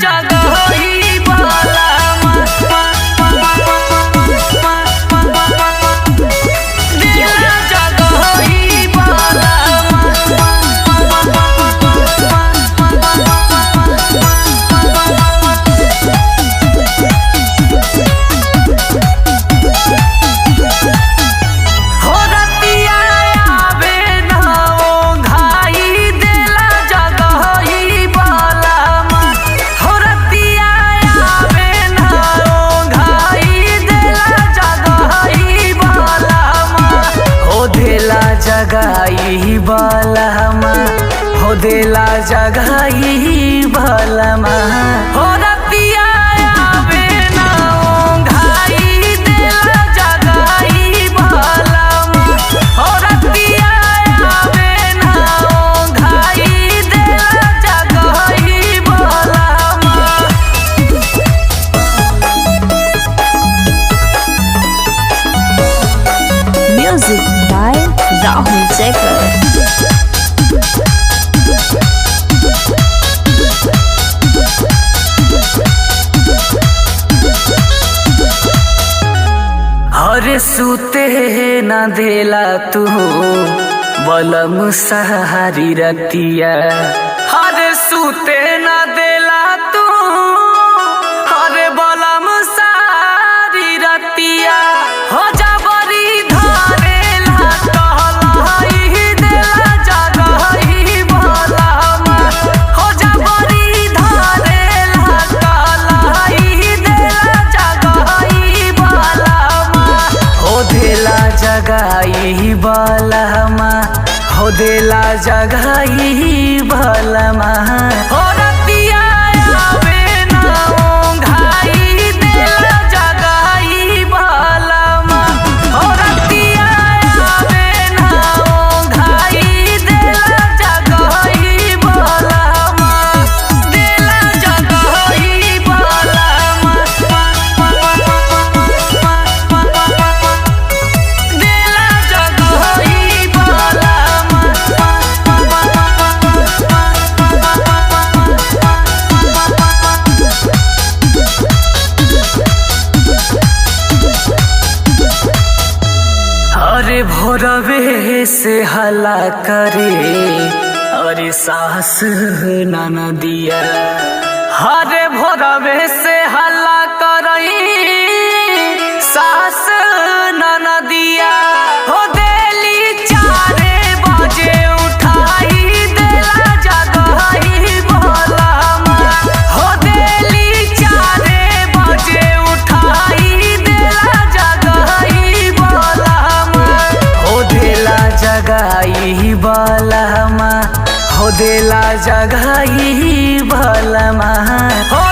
जगही बलमा देला जगही बलमा जगाई बलमा हो देला जगाई बलमा हो रतिया आवे ना ओंघाई देला जगाई बलमा हो रतिया आवे ना ओंघाई देला जगाई बलमा। Music by Rahul Jacob. हरे सूते न देला तू बलम सहारी रतिया हरे सूते न देला तू हरे बलम सहारी रतिया हो जबरी धरेला कहलाई देला जगही बलमा हो जबरी धरेला कहलाई देला जगही बलमा हो देला जगाई बलमा हो देला जगाई बलमा हो रतिया आवे ना ओंघाई देला जगाई बलमा हो रतिया आवे ना ओंघाई देला जगाई बलमा देला जगाई बलमा देला जगही बलमा। अरे भोरवे से हला करे अरे सास ननदिया हरे भोरवे से हला करई सास ननदिया हो देली 4 बजे उठाई देला जगही बलमा हो देली 4 बजे उठाई देला जगही बलमा हो देला जगाई बलमा हो देला जगाई बलमा हो